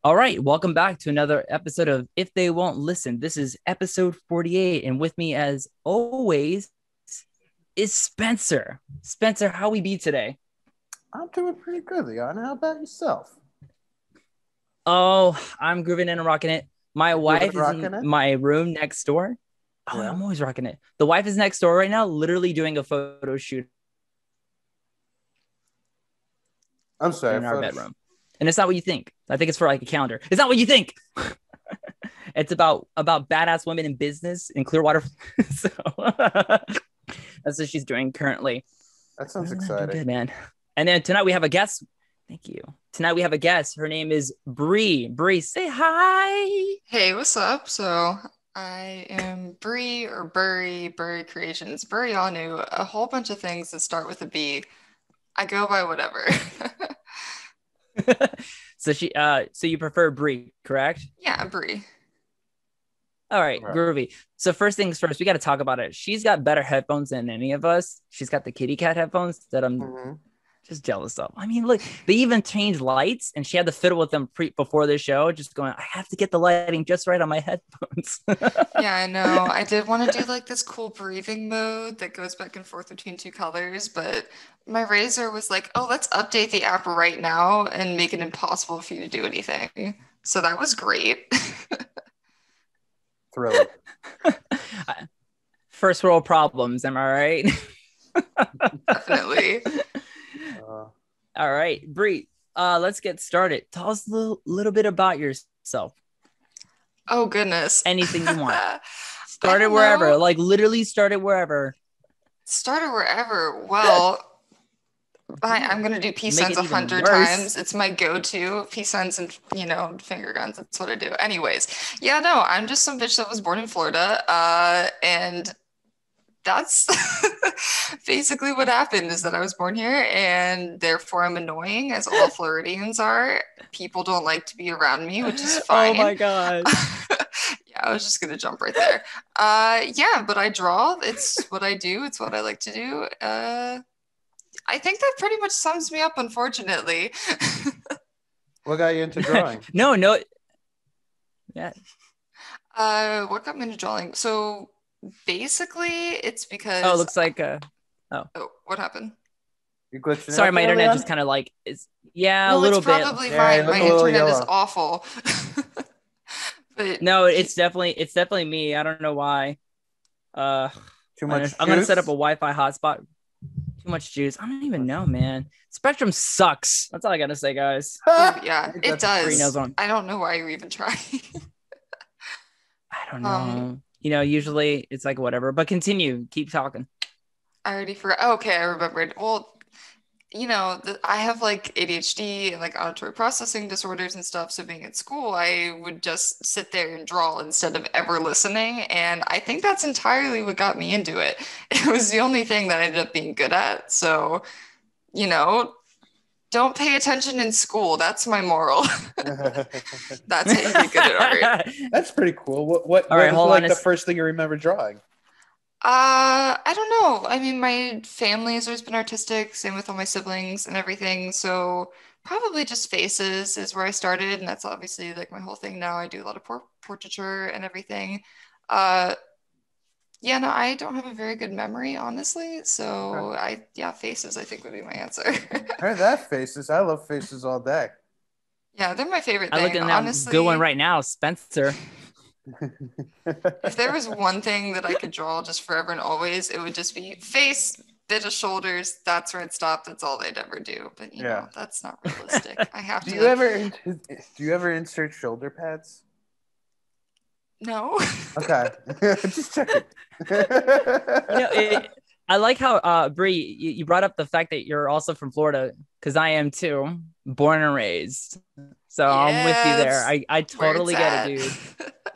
All right, welcome back to another episode of If They Won't Listen. This is episode 48, and with me, as always, is Spencer. Spencer, how we be today? I'm doing pretty good, Leon. How about yourself? Oh, I'm grooving and rocking it. My You're grooving wife and is in rocking it? my room next door. Oh, Yeah. I'm always rocking it. The wife is next door right now, literally doing a photo shoot I'm sorry. in our bedroom. And it's not what you think. I think it's for like a calendar. It's not what you think. It's about badass women in business in Clearwater. So that's what she's doing currently. That sounds exciting. Good, man. And then tonight we have a guest. Thank you. Tonight we have a guest. Her name is Buri. Buri, say hi. Hey, what's up? So I am Buri or Buri Creations. Buri all new. A whole bunch of things that start with a B. I go by whatever. So you prefer Bri, correct? Yeah, Buri. All right, groovy. So first things first, we got to talk about it. She's got better headphones than any of us. She's got the kitty cat headphones that I'm just jealous of. I mean, look, they even changed lights, and she had to fiddle with them before the show, just going, I have to get the lighting just right on my headphones. Yeah, I know. I did want to do like this cool breathing mode that goes back and forth between two colors, but my razor was like, oh, let's update the app right now and make it impossible for you to do anything. So that was great. Thrilling. First world problems, am I right? Definitely. All right, Bri, let's get started. Tell us a little bit about yourself. Oh, goodness. Anything you want. Start it wherever. Like, literally start it wherever. Start it wherever. Well, I'm going to do peace signs 100 times. It's my go-to. Peace signs and, finger guns. That's what I do. Anyways, yeah, no, I'm just some bitch that was born in Florida. And that's basically what happened, is that I was born here, and therefore I'm annoying, as all Floridians are. People don't like to be around me, which is fine. Oh my god. Yeah, I was just gonna jump right there. Yeah, but I draw. It's what I do. It's what I like to do. I think that pretty much sums me up, unfortunately. What got you into drawing? No. Yeah. What got me into drawing? So basically, it's because. Oh, it looks like. Oh, what happened? You glitched. Sorry, my internet just kind of like is. Yeah, a little bit. Probably my internet is awful. But no, it's definitely me. I don't know why. Too much. I'm gonna set up a Wi-Fi hotspot. Too much juice. I don't even know, man. Spectrum sucks. That's all I gotta say, guys. Yeah, it does. I don't know why you're even trying. I don't know. Usually it's like whatever. But continue. Keep talking. I already forgot. Okay, I remembered. Well, I have like ADHD and like auditory processing disorders and stuff. So being at school, I would just sit there and draw instead of ever listening. And I think that's entirely what got me into it. It was the only thing that I ended up being good at. So, don't pay attention in school. That's my moral. That's how you get good at art. That's pretty cool. What was like the first thing you remember drawing? I don't know. I mean, my family has always been artistic, same with all my siblings and everything. So probably just faces is where I started, and that's obviously like my whole thing now. I do a lot of portraiture and everything. Yeah, no, I don't have a very good memory, honestly. So faces I think would be my answer. I heard that, faces. I love faces all day. Yeah, they're my favorite thing. I look at that good one right now, Spencer. If there was one thing that I could draw just forever and always, it would just be face, bit of shoulders. That's where it stopped. That's all they'd ever do. But you know, that's not realistic. I have to. Do you ever insert shoulder pads? No. Okay. Just checking. I like how Bri, you brought up the fact that you're also from Florida, because I am too, born and raised. So I'm with you there. I totally get it, dude.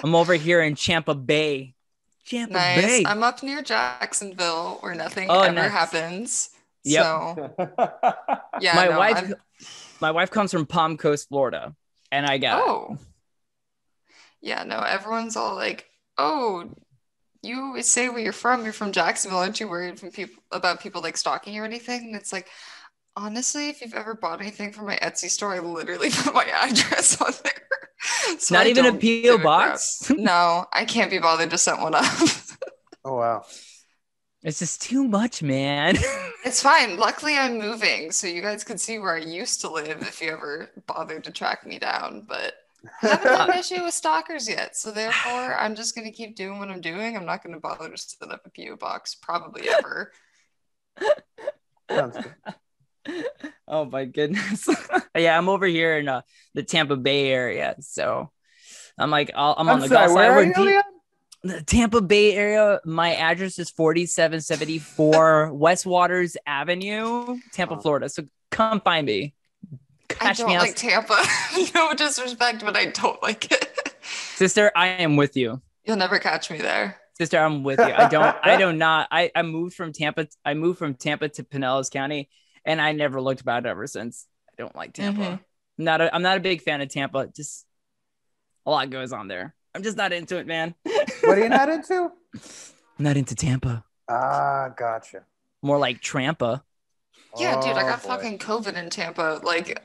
I'm over here in Tampa Bay. Nice. Bay. I'm up near Jacksonville, where nothing ever happens. Yep. So yeah, my wife comes from Palm Coast, Florida, and I get it. Yeah, no, everyone's all like, "Oh, you always say where you're from. You're from Jacksonville. Aren't you worried about people like stalking you or anything?" And it's like, Honestly, if you've ever bought anything from my Etsy store, I literally put my address on there. So not even a P.O. box? No, I can't be bothered to set one up. Oh, wow. It's just too much, man. It's fine. Luckily, I'm moving, so you guys can see where I used to live if you ever bothered to track me down. But I haven't had an issue with stalkers yet, so therefore, I'm just going to keep doing what I'm doing. I'm not going to bother to set up a P.O. box, probably ever. Sounds good. Oh my goodness. Yeah, I'm over here in the Tampa Bay area, so I'm like, I'm on the sorry, golf where are side. you, Leon? The Tampa Bay area. My address is 4774 West Waters Avenue, Tampa, Florida. So come find me. I don't like Tampa. No disrespect, but I don't like it. Sister, I am with you. You'll never catch me there. Sister, I'm with you. I moved from Tampa. I moved from Tampa to Pinellas County, and I never looked back ever since. I don't like Tampa. I'm not a big fan of Tampa. Just a lot goes on there. I'm just not into it, man. What are you not into? I'm not into Tampa. Ah, gotcha. More like Trampa. Yeah, dude, I got fucking COVID in Tampa. Like,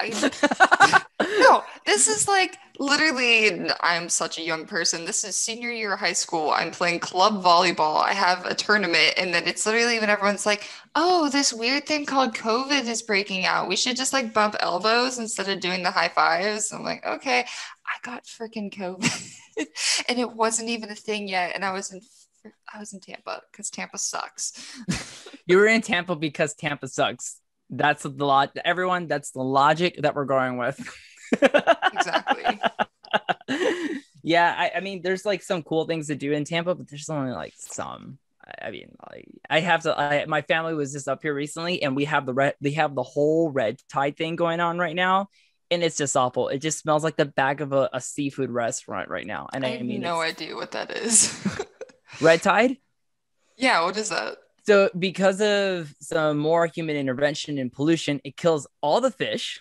no, this is like literally, I'm such a young person. This is senior year of high school. I'm playing club volleyball. I have a tournament, and then it's literally when everyone's like, oh, this weird thing called COVID is breaking out. We should just like bump elbows instead of doing the high fives. I'm like, okay, I got freaking COVID, and it wasn't even a thing yet. And I was in Tampa because Tampa sucks. You were in Tampa because Tampa sucks. That's the lot. Everyone, that's the logic that we're going with. Exactly. Yeah, I mean, there's like some cool things to do in Tampa, but there's only like some. I mean, like I have to. My family was just up here recently, and we have they have the whole red tide thing going on right now. And it's just awful. It just smells like the back of a seafood restaurant right now. And I mean, no idea what that is. Red tide? Yeah, what is that? So because of some more human intervention and pollution, it kills all the fish.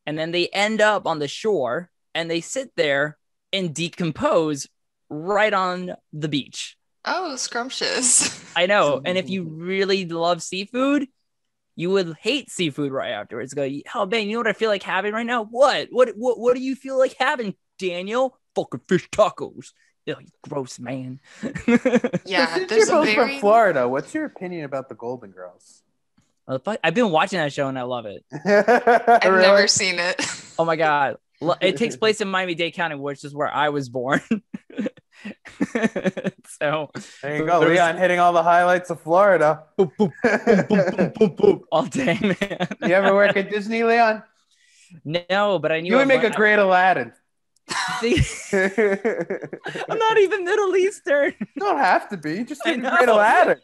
And then they end up on the shore and they sit there and decompose right on the beach. Oh, scrumptious. I know. And if you really love seafood, you would hate seafood right afterwards. Go, oh man, you know what I feel like having right now? What do you feel like having, Daniel? Fucking fish tacos. Ugh, gross, man. Yeah, since you're both from Florida, what's your opinion about the Golden Girls? I've been watching that show and I love it. I've never seen it. Oh my god, it takes place in Miami-Dade County, which is where I was born. So there you go, Leon, hitting all the highlights of Florida. Boop, boop, boop, boop, boop, boop, boop, all day, man. You ever work at Disney, Leon? No, but I knew you would make a great Aladdin. See? I'm not even Middle Eastern. You don't have to be. Just make a great Aladdin.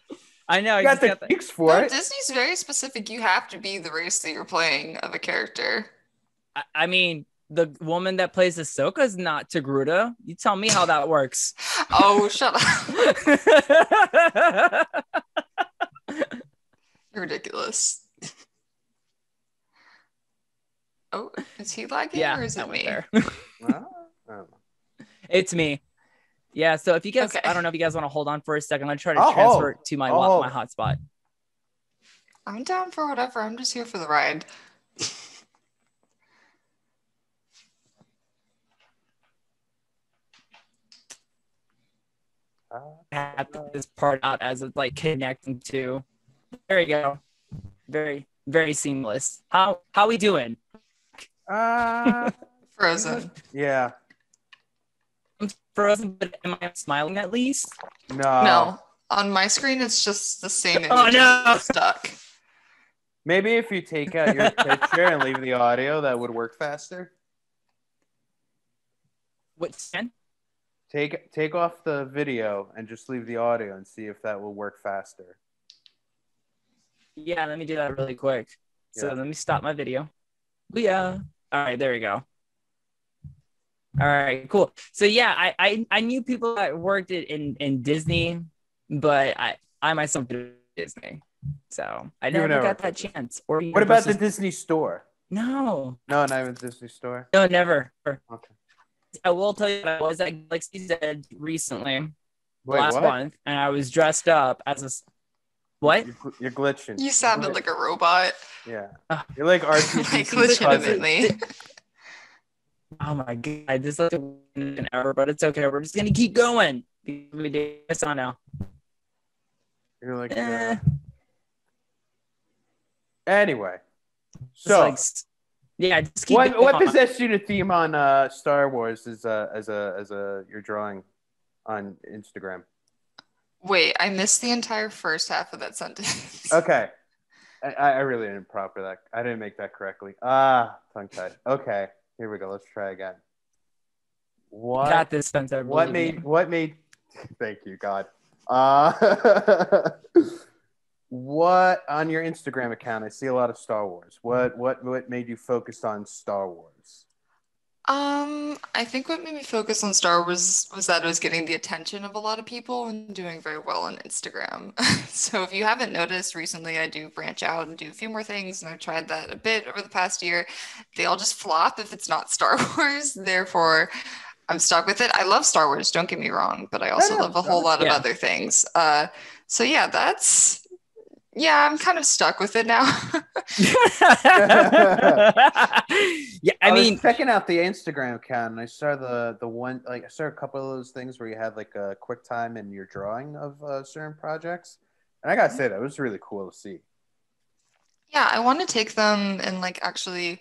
I know. You got the cheeks for it. Disney's very specific. You have to be the race that you're playing of a character. I mean, the woman that plays Ahsoka is not Togruta. You tell me how that works. Oh, shut up. Ridiculous. Oh, is he lagging or is it me? It's me. Yeah, so if you guys, I don't know if you guys want to hold on for a second. I'm trying to transfer to my hotspot. I'm down for whatever. I'm just here for the ride. Have this part out as it's like connecting to. There you go. Very, very seamless. How we doing? Frozen. Yeah. I'm frozen, but am I smiling at least? No. On my screen, it's just the same image. Oh no! Stuck. Maybe if you take out your picture and leave the audio, that would work faster. What, Stan? Take off the video and just leave the audio and see if that will work faster. Yeah, let me do that really quick. So let me stop my video. Yeah. All right, there we go. All right, cool. So yeah, I knew people that worked in Disney, but I myself did Disney. So I never got that chance. Or what about the Disney store? No, not even the Disney store. No, never. Okay. I will tell you that I was at Galaxy's Edge recently, last month, and I was dressed up as What? You're glitching. You sounded like a robot. Yeah. You're like Like R2-D2's cousin. legitimately. Oh my god, this is like an hour, but it's okay. We're just gonna keep going. We do this on now. You're like, anyway. So, like, yeah, just keep what possessed you to theme on Star Wars as your drawing on Instagram? Wait, I missed the entire first half of that sentence. Okay. I really didn't proper that. I didn't make that correctly. Tongue-tied. Okay, here we go. Let's try again. What got this, Spencer? What made? Thank you, God. What on your Instagram account? I see a lot of Star Wars. What made you focus on Star Wars? I think what made me focus on Star Wars was that it was getting the attention of a lot of people and doing very well on Instagram. So if you haven't noticed, recently I do branch out and do a few more things, and I've tried that a bit over the past year. They all just flop if it's not Star Wars. Therefore, I'm stuck with it. I love Star Wars, don't get me wrong, but I also love a whole lot of other things. So yeah, I'm kind of stuck with it now. Yeah, I mean, was checking out the Instagram account, and I saw the one, like I saw a couple of those things where you had like a quick time in your drawing of certain projects, and I gotta say that was really cool to see. Yeah, I want to take them and like actually,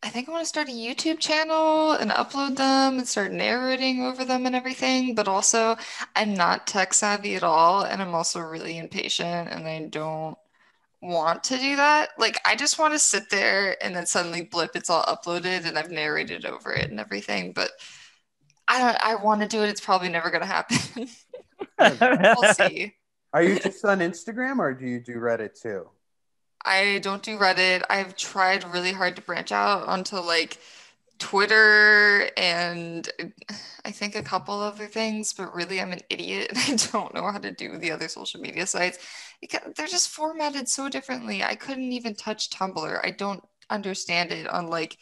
I think I want to start a YouTube channel and upload them and start narrating over them and everything. But also, I'm not tech savvy at all, and I'm also really impatient, and I don't want to do that. Like, I just want to sit there and then suddenly blip, it's all uploaded, and I've narrated over it and everything. But I want to do it. It's probably never going to happen. We'll see. Are you just on Instagram, or do you do Reddit too? I don't do Reddit. I've tried really hard to branch out onto like Twitter and I think a couple other things, but really I'm an idiot and I don't know how to do the other social media sites. They're just formatted so differently. I couldn't even touch Tumblr. I don't understand it on like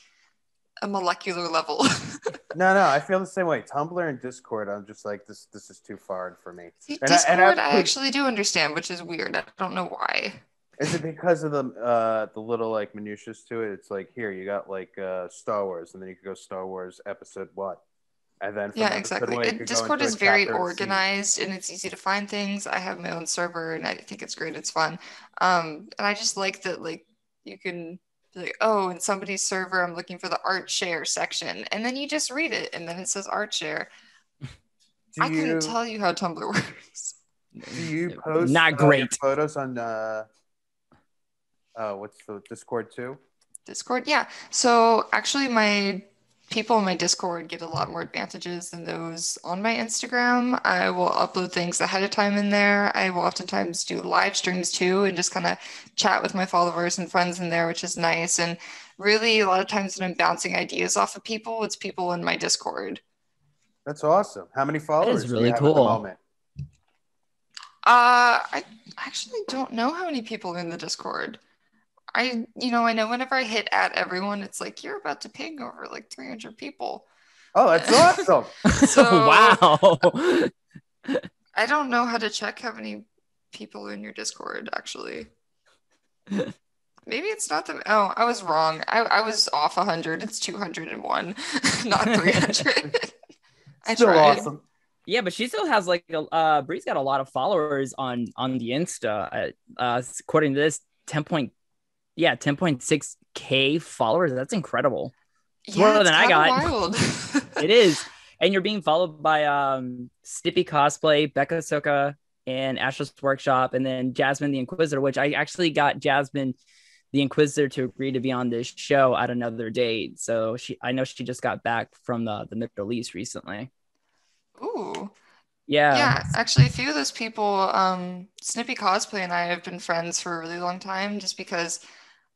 a molecular level. No, I feel the same way. Tumblr and Discord, I'm just like, this is too foreign for me. See, Discord I actually do understand, which is weird. I don't know why. Is it because of the little like minutiae to it? It's like, here you got like Star Wars, and then you could go Star Wars episode what, and then from exactly. Discord is very organized and it's easy to find things. I have my own server and I think it's great. It's fun, and I just like that like you can be like, oh, in somebody's server, I'm looking for the art share section, and then you just read it, and then it says art share. I couldn't tell you how Tumblr works. Do you post not great photos on what's the Discord too? Discord, yeah. So actually my people in my Discord get a lot more advantages than those on my Instagram. I will upload things ahead of time in there. I will oftentimes do live streams too and just kind of chat with my followers and friends in there, which is nice. And really a lot of times when I'm bouncing ideas off of people, it's people in my Discord. That's awesome. How many followers really do you have cool at the moment? I actually don't know how many people are in the Discord. I know whenever I hit at everyone, it's like, you're about to ping over like 300 people. Oh, that's awesome. So, wow. I don't know how to check how many people are in your Discord, actually. Maybe it's not them. Oh, I was wrong. I was off 100. It's 201, not 300. I Still tried. Awesome. Yeah, but she still has like Bri's got a lot of followers on the Insta. According to this, 10.6K followers. That's incredible. It's more than I got. Wild. It is. And you're being followed by Stippy Cosplay, Becca Ahsoka, and Ashley's Workshop, and then Jasmine the Inquisitor, which I actually got Jasmine the Inquisitor to agree to be on this show at another date. So I know she just got back from the Middle East recently. Ooh. Yeah, actually a few of those people, Snippy Cosplay and I have been friends for a really long time just because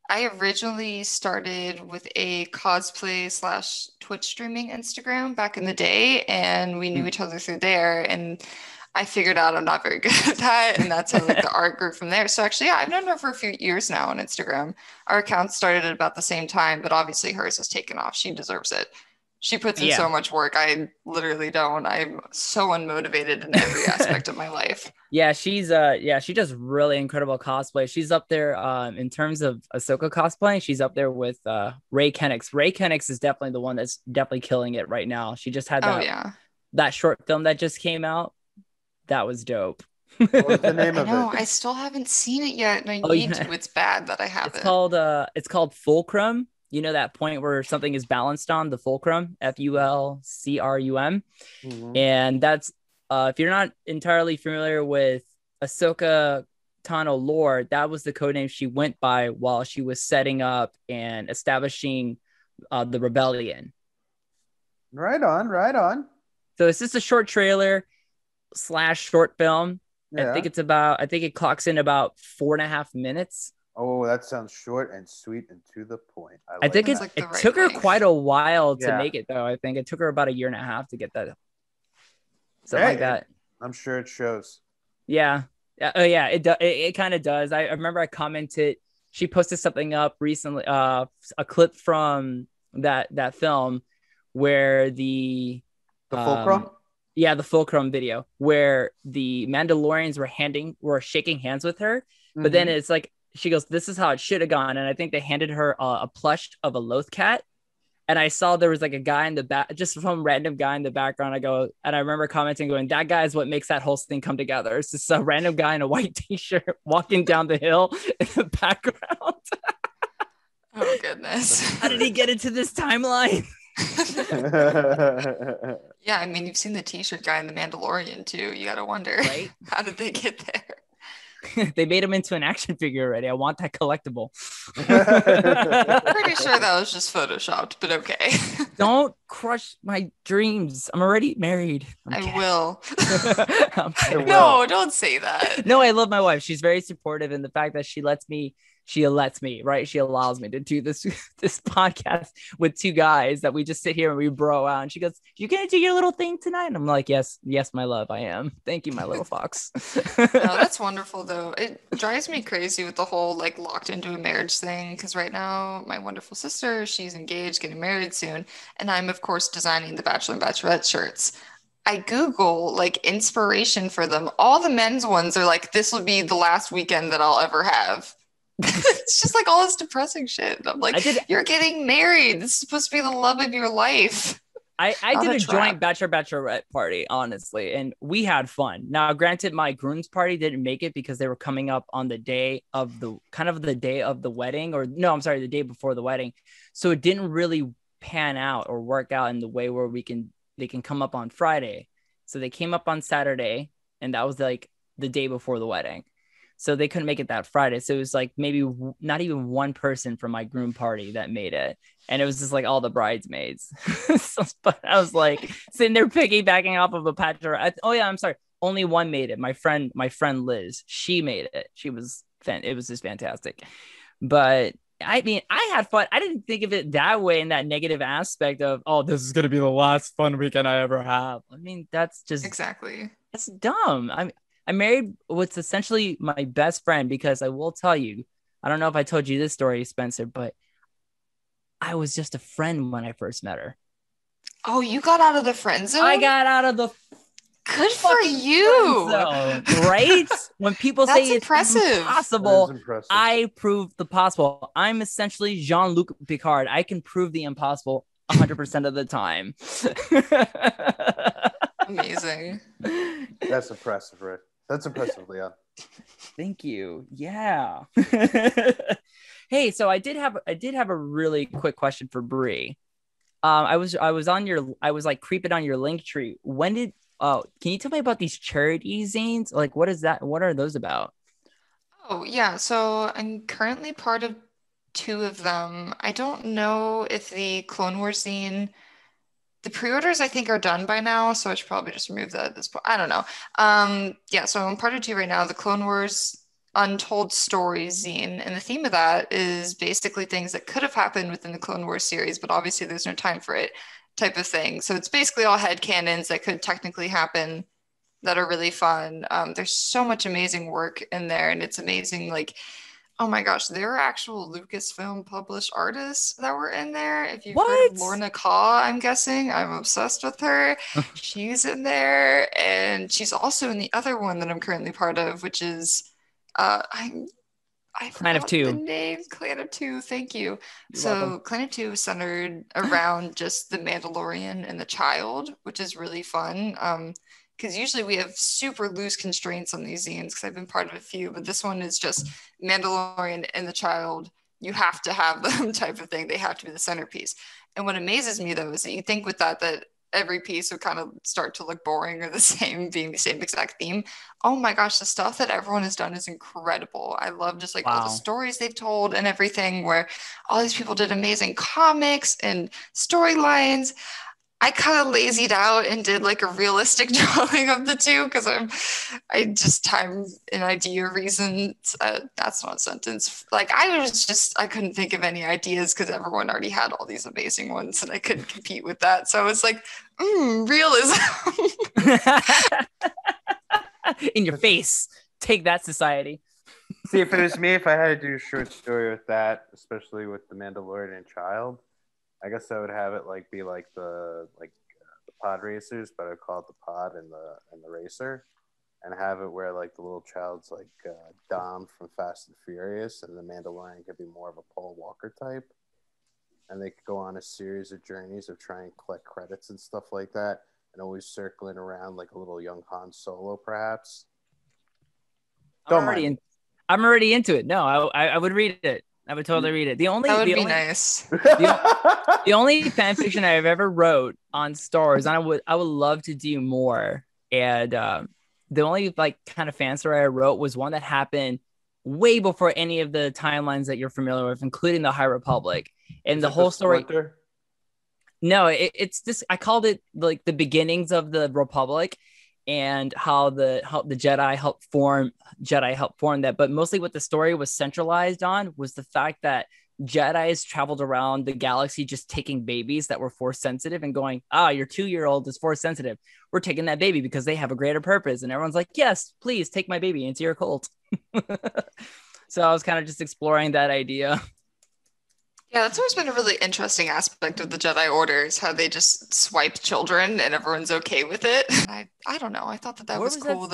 I originally started with a cosplay / Twitch streaming Instagram back in the day, and we knew each other through there, and I figured out I'm not very good at that, and that's how like the art grew from there. So actually, I've known her for a few years now on Instagram. Our account started at about the same time, but obviously hers has taken off. She deserves it. She puts in so much work. I literally don't. I'm so unmotivated in every aspect of my life. Yeah, she does really incredible cosplay. She's up there in terms of Ahsoka cosplay. She's up there with Ray Kennex. Ray Kennex is definitely the one that's definitely killing it right now. She just had that short film that just came out. That was dope. What was the name of it? I still haven't seen it yet, and I need to. It's bad that I haven't. It's called Fulcrum. You know that point where something is balanced on the fulcrum, Fulcrum. And that's if you're not entirely familiar with Ahsoka Tano lore, that was the codename she went by while she was setting up and establishing the rebellion. Right on. So it's just a short trailer / short film. Yeah. I think it clocks in about 4.5 minutes. Oh, that sounds short and sweet and to the point. I think it took her quite a while to make it, though. I think it took her about 1.5 years to get that. Something like that. I'm sure it shows. Yeah. It kind of does. I remember I commented. She posted something up recently, a clip from that film where the Fulcrum. Yeah, the Fulcrum video where the Mandalorians were shaking hands with her, but then it's like. She goes, this is how it should have gone. And I think they handed her a plush of a Loth cat. And I saw there was like a guy in the back, just some random guy in the background. I remember commenting going, that guy is what makes that whole thing come together. It's just a random guy in a white t-shirt walking down the hill in the background. Oh, goodness. How did he get into this timeline? Yeah, I mean, you've seen the t-shirt guy in The Mandalorian too. You got to wonder, right? How did they get there? They made him into an action figure already. I want that collectible. Pretty sure that was just photoshopped, but okay. Don't crush my dreams. I'm already married. I will. No, don't say that. No, I love my wife. She's very supportive in the fact that she lets me, right? She allows me to do this podcast with two guys that we just sit here and we bro out. And she goes, "You gonna do your little thing tonight?" And I'm like, yes, my love, I am. Thank you, my little fox. No, that's wonderful though. It drives me crazy with the whole like locked into a marriage thing. Because right now, my wonderful sister, she's engaged, getting married soon, and I'm of course designing the Bachelor and Bachelorette shirts. I Google like inspiration for them. All the men's ones are like, this will be the last weekend that I'll ever have. It's just like all this depressing shit. I'm like, you're getting married. This is supposed to be the love of your life. I did a joint Bachelorette party, honestly, and we had fun. Now, granted, my groom's party didn't make it because they were coming up on the day of the day of the wedding, the day before the wedding. So it didn't really pan out or work out in the way where they can come up on Friday. So they came up on Saturday, and that was like the day before the wedding. So they couldn't make it that Friday. So it was like maybe not even one person from my groom party that made it. And it was just like all the bridesmaids. But I was like sitting there piggybacking off of a bachelor. Oh yeah, I'm sorry. Only one made it. My friend Liz, she made it. It was just fantastic. But I mean, I had fun. I didn't think of it that way in that negative aspect of, oh, this is going to be the last fun weekend I ever have. I mean, that's just exactly. That's dumb. I married what's essentially my best friend because I will tell you, I don't know if I told you this story, Spencer, but I was just a friend when I first met her. Oh, you got out of the friend zone? I got out of the good for you. Right? When people say it's impossible, impressive. I proved the possible. I'm essentially Jean-Luc Picard. I can prove the impossible 100% of the time. Amazing. That's impressive, Rick. That's impressive, Leon. Thank you. Yeah. Hey, so I did have a really quick question for Buri. I was like creeping on your link tree. Can you tell me about these charity zines? Like, what is that? What are those about? Oh yeah, so I'm currently part of 2 of them. I don't know if the Clone Wars zine. The pre-orders, I think, are done by now, so I should probably just remove that at this point. I don't know. Yeah, so I'm part of 2 right now, the Clone Wars Untold Stories zine, and the theme of that is basically things that could have happened within the Clone Wars series, but obviously there's no time for it type of thing. So it's basically all headcanons that could technically happen that are really fun. There's so much amazing work in there, and it's amazing, like, Oh my gosh, there are actual Lucasfilm published artists that were in there. If you've heard What? of Lorna Kaw, I'm guessing. I'm obsessed with her. She's in there, and she's also in the other one that I'm currently part of, which is I Clan of forgot the Two. name. Clan of Two, thank you. You're So welcome. Clan of Two is centered around just the Mandalorian and the child, which is really fun. Because usually we have super loose constraints on these zines because I've been part of a few, but this one is just Mandalorian and the child. You have to have them type of thing. They have to be the centerpiece. And what amazes me though is that you think with that every piece would kind of start to look boring or the same, being the same exact theme. Oh my gosh, the stuff that everyone has done is incredible. I love just like all the stories they've told and everything, where all these people did amazing comics and storylines. I kind of lazied out and did like a realistic drawing of the two because I just time and idea reasons. That's not a sentence. Like I couldn't think of any ideas because everyone already had all these amazing ones and I couldn't compete with that. So it's like, realism. In your face. Take that, society. See, if it was me, if I had to do a short story with that, especially with the Mandalorian and child, I guess I would have it be the pod racers, but I'd call it the pod and the racer, and have it where like the little child's like Dom from Fast and Furious, and the Mandalorian could be more of a Paul Walker type, and they could go on a series of journeys of trying to collect credits and stuff like that, and always circling around like a little young Han Solo, perhaps. I'm already into it. No, I would read it. I would totally read it. That would be nice. The only fan fiction I've ever wrote on Star Wars, and I would love to do more. And the only like kind of fan story I wrote was one that happened way before any of the timelines that you're familiar with, including the High Republic. And the whole story. No, it's just I called it like the beginnings of the Republic, and how the Jedi helped form that. But mostly what the story was centralized on was the fact that Jedis traveled around the galaxy just taking babies that were force sensitive and going, your 2-year-old is force sensitive. We're taking that baby because they have a greater purpose. And everyone's like, yes, please take my baby into your cult. So I was kind of just exploring that idea. Yeah, that's always been a really interesting aspect of the Jedi Order, is how they just swipe children and everyone's okay with it. I don't know. I thought that was cool.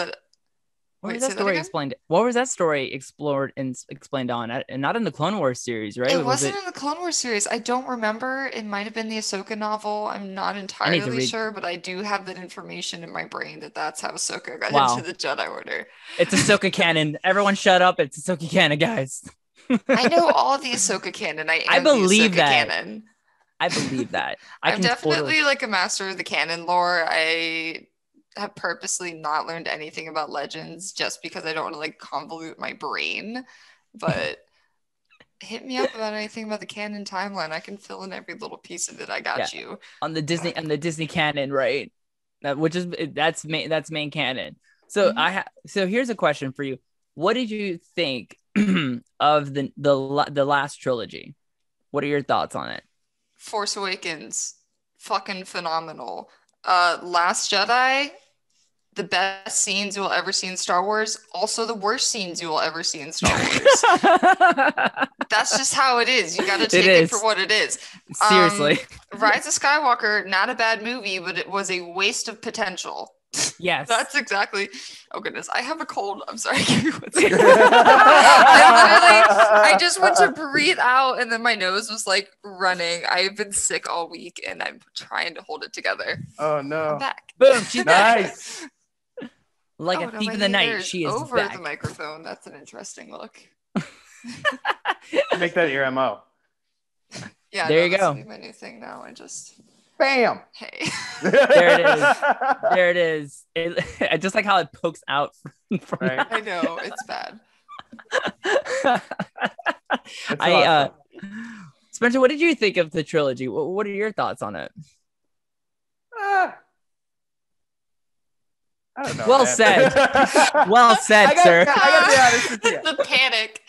What was that story explained? What was that story explored and explained on? And not in the Clone Wars series, right? It wasn't in the Clone Wars series. I don't remember. It might have been the Ahsoka novel. I'm not entirely sure, but I do have that information in my brain that's how Ahsoka got into the Jedi Order. It's Ahsoka canon. Everyone shut up. It's Ahsoka canon, guys. I know all the Ahsoka canon. I believe that. Canon. I believe that. I'm definitely like a master of the canon lore. I have purposely not learned anything about Legends just because I don't want to like convolute my brain. But hit me up about anything about the canon timeline. I can fill in every little piece of it. I got you. On the Disney canon, right? Which is that's main canon. So so here's a question for you. What did you think of the last trilogy? What are your thoughts on it? Force Awakens, fucking phenomenal. Last Jedi, the best scenes you will ever see in Star Wars, also the worst scenes you will ever see in Star Wars. That's just how it is. You got to take it for what it is. Seriously. Rise of Skywalker, not a bad movie, but it was a waste of potential. Yes. That's exactly. Oh goodness, I have a cold. I'm sorry. I just went to breathe out and then my nose was like running. I've been sick all week and I'm trying to hold it together. Oh no. I'm back. Boom, she's nice. Like a thief in the night, she is over back. The microphone. That's an interesting look. Make that your MO. Yeah, there you go. This will be my new thing now. I just bam. Hey. There it is. I just like how it pokes out from right. I know, it's bad. Awesome. Spencer, what did you think of the trilogy? What are your thoughts on it? I don't know. Well said. Well said, sir. I gotta be honest with you. The panic.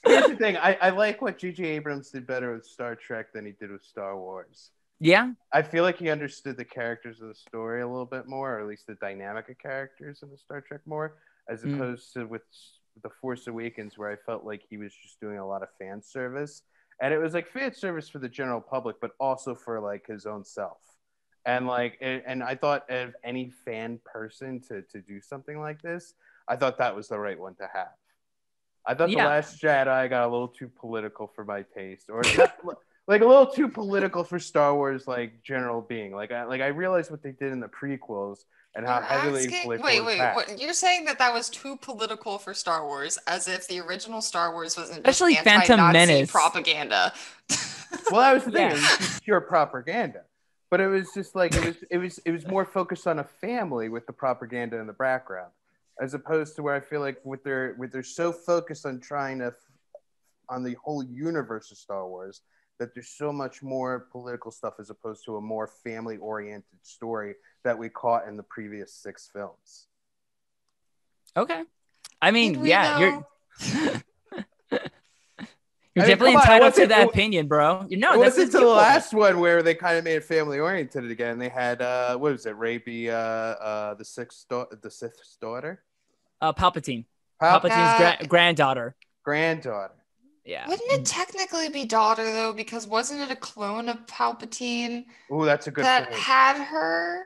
Here's the thing. I like what J.J. Abrams did better with Star Trek than he did with Star Wars. Yeah? I feel like he understood the characters of the story a little bit more, or at least the dynamic of characters in the Star Trek more, as opposed to with The Force Awakens, where I felt like he was just doing a lot of fan service, and it was like fan service for the general public, but also for like his own self. And like, and I thought of any fan person to do something like this, I thought that was the right one to have. I thought The Last Jedi got a little too political for my taste, or not, like a little too political for Star Wars, like general being. Like I realized what they did in the prequels and how heavily political. Wait, what? You're saying that was too political for Star Wars, as if the original Star Wars wasn't especially just Phantom Menace propaganda. Well, that was the thing. It was just pure propaganda. But it was just like it was more focused on a family with the propaganda in the background, as opposed to where I feel like with they're so focused on trying to on the whole universe of Star Wars that there's so much more political stuff as opposed to a more family oriented story that we caught in the previous 6 films. Okay, I mean, you're. You're definitely entitled to that opinion, bro. You know, it wasn't to the last one where they kind of made it family oriented again. They had what was it? Rey be the sixth daughter? Palpatine. Palpatine's granddaughter. Yeah. Wouldn't it technically be daughter though? Because wasn't it a clone of Palpatine? Oh, that's a good that point. Had her.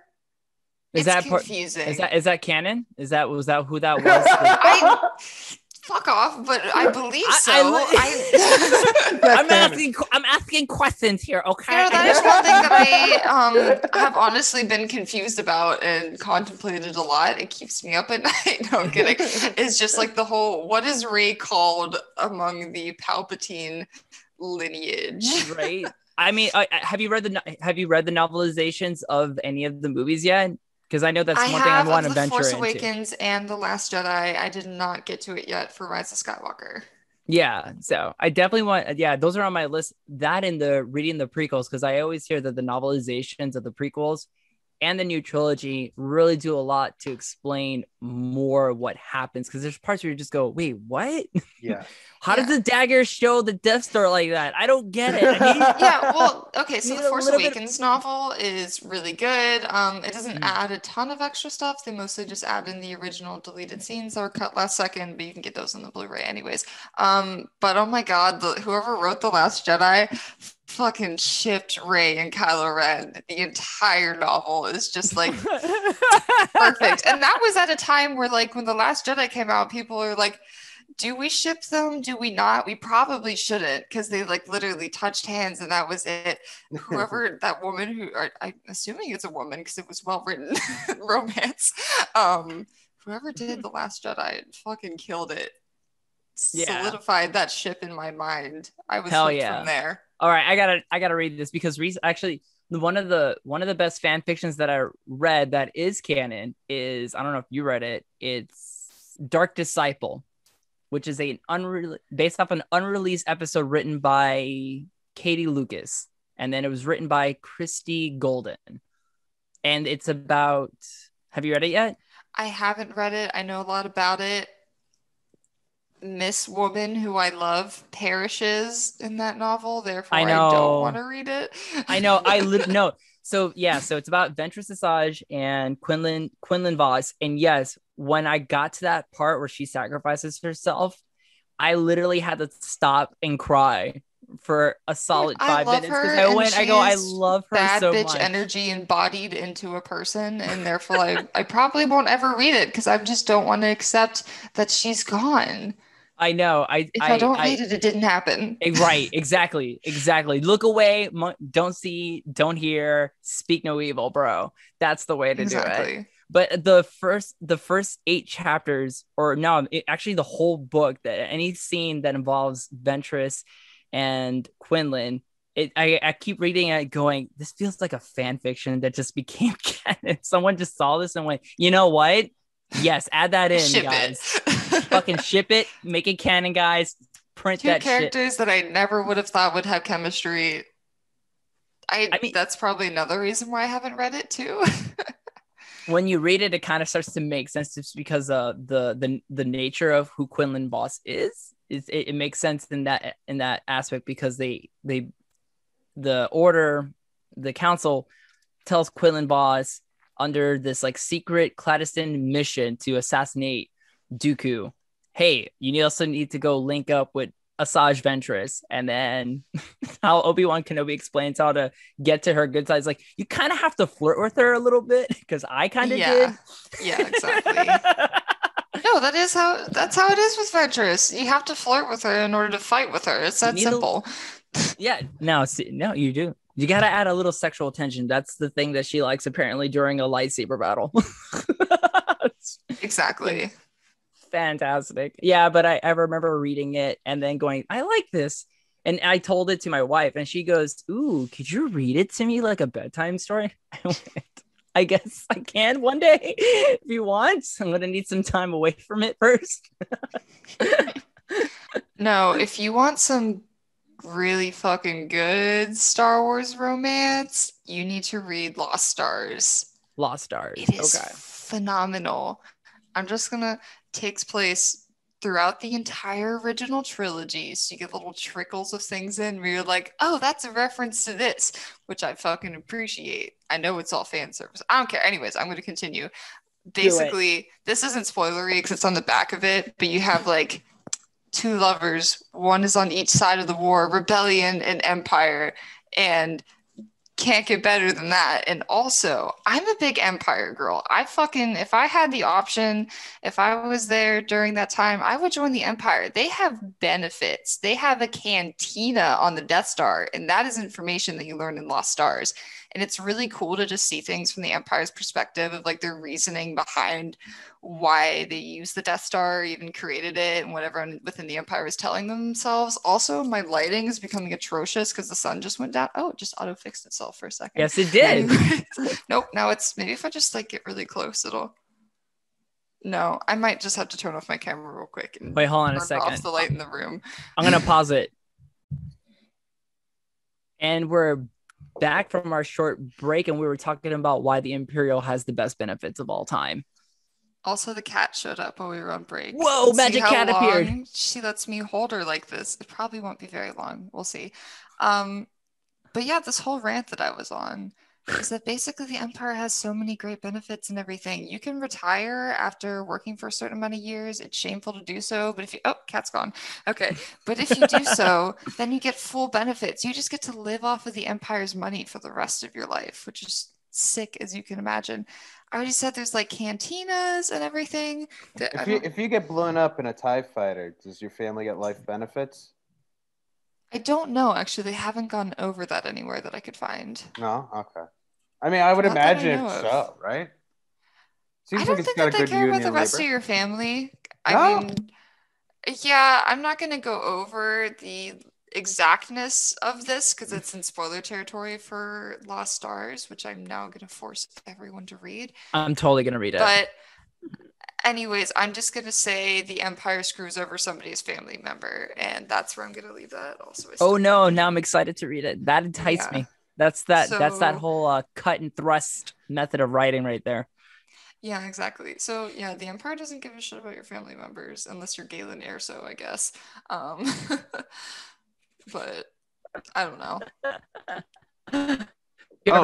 Is that confusing? Is that canon? Was that who that was? Fuck off, but I believe so. I'm asking questions here, okay? That is one thing that I have honestly been confused about and contemplated a lot. It keeps me up at night. No, I'm kidding. It's just like the whole, what is Rey called among the Palpatine lineage? Right. I mean, have you read the novelizations of any of the movies yet? Because I know that's one thing I want to venture into. The Force Awakens and The Last Jedi. I did not get to it yet for Rise of Skywalker. Yeah, so I definitely want. Yeah, those are on my list. That and the reading the prequels, because I always hear that the novelizations of the prequels and the new trilogy really do a lot to explain more what happens. Because there's parts where you just go, "Wait, what? Yeah, how does the dagger show the Death Star like that? I don't get it." I mean, yeah, well, okay, so the Force Awakens novel is really good. It doesn't add a ton of extra stuff. They mostly just add in the original deleted scenes that were cut last second, but you can get those on the Blu-ray anyways. But oh my god, whoever wrote The Last Jedi fucking shipped Rey and Kylo Ren. The entire novel is just like perfect. And that was at a time where, like, when The Last Jedi came out, people are like, do we ship them? Do we not? We probably shouldn't, because they like literally touched hands and that was it. Whoever that woman who, I'm assuming it's a woman because it was well written romance. Whoever did The Last Jedi fucking killed it. Solidified that ship in my mind. I was hooked from there. All right, I gotta read this because actually one of the best fan fictions that I read that is canon is, I don't know if you read it. It's Dark Disciple, which is based off an unreleased episode written by Katie Lucas, and then it was written by Christie Golden, and it's about. Have you read it yet? I haven't read it. I know a lot about it. Miss Woman, who I love, perishes in that novel. Therefore, I don't want to read it. I know. No. So it's about Ventress Asajj and Quinlan Vos. And yes, when I got to that part where she sacrifices herself, I literally had to stop and cry for a solid 5 minutes because I love her bad so bitch much. Energy embodied into a person, and therefore I probably won't ever read it because I just don't want to accept that she's gone. I know. If I don't read it, it didn't happen. Right. Exactly. Look away. Don't see. Don't hear. Speak no evil, bro. That's the way to do it. But the first 8 chapters, or no, actually the whole book, that any scene that involves Ventress and Quinlan, I keep reading it going, this feels like a fan fiction that just became canon. Someone just saw this and went, you know what? Yes, add that in, ship guys. Fucking ship it, make it canon, guys. Print that shit. 2 characters that I never would have thought would have chemistry. I mean, that's probably another reason why I haven't read it too. When you read it, it kind of starts to make sense just because the nature of who Quinlan Vos is. It makes sense in that aspect because the council tells Quinlan Vos under this like secret clandestine mission to assassinate Dooku, hey, you also need to go link up with Asajj Ventress, and then how Obi-Wan Kenobi explains how to get to her good side. It's like you kind of have to flirt with her a little bit because I kind of did. Yeah, exactly. No, that's how it is with Ventress. You have to flirt with her in order to fight with her. It's that simple. No, you do. You gotta add a little sexual tension. That's the thing that she likes apparently during a lightsaber battle. Exactly. Fantastic. Yeah, but I remember reading it and then going, I like this. And I told it to my wife and she goes, ooh, could you read it to me like a bedtime story? I went, I guess I can one day if you want. I'm going to need some time away from it first. No, if you want some really fucking good Star Wars romance, you need to read Lost Stars. Lost Stars. It is phenomenal. I'm just going to takes place throughout the entire original trilogy. So you get little trickles of things in where you're like, oh, that's a reference to this, which I fucking appreciate. I know it's all fan service. I don't care. Anyways, I'm going to continue. Basically, this isn't spoilery because it's on the back of it, but you have like two lovers. One is on each side of the war, rebellion and empire, and can't get better than that. And also, I'm a big Empire girl. If I had the option, if I was there during that time, I would join the Empire. They have benefits. They have a cantina on the Death Star, and that is information that you learn in Lost Stars. And it's really cool to just see things from the Empire's perspective of like their reasoning behind why they used the Death Star, or even created it, and whatever within the Empire is telling themselves. Also, my lighting is becoming atrocious because the sun just went down. Oh, it just auto fixed itself for a second. Yes, it did. Nope. Now it's maybe if I just like get really close, it'll. No, I might just have to turn off my camera real quick and wait. Hold on a second. Off the light in the room. I'm gonna pause it, and we're back from our short break, and we were talking about why the Imperial has the best benefits of all time. Also, the cat showed up while we were on break. Whoa, Let's magic cat appeared. She lets me hold her like this. It probably won't be very long. We'll see. But yeah, this whole rant that I was on is that basically the Empire has so many great benefits and everything. You can retire after working for a certain amount of years. It's shameful to do so, but if you, cat's gone. Okay. But if you do so, then you get full benefits. You just get to live off of the Empire's money for the rest of your life, which is sick as you can imagine. I already said there's like cantinas and everything. If you get blown up in a TIE fighter, does your family get life benefits? I don't know. Actually, they haven't gone over that anywhere that I could find. No? Okay. I mean, I would imagine so, right? Seems like it's got a good union. I don't think that they care about the rest of your family. I mean, yeah, I'm not going to go over the exactness of this because it's in spoiler territory for Lost Stars, which I'm now going to force everyone to read. I'm totally going to read it. But anyways, I'm just going to say the Empire screws over somebody's family member, and that's where I'm going to leave that. Also, oh no, now I'm excited to read it. That enticed me. That's that whole cut and thrust method of writing right there. Yeah, exactly. So yeah, the Empire doesn't give a shit about your family members unless you're Galen Erso, I guess. But I don't know.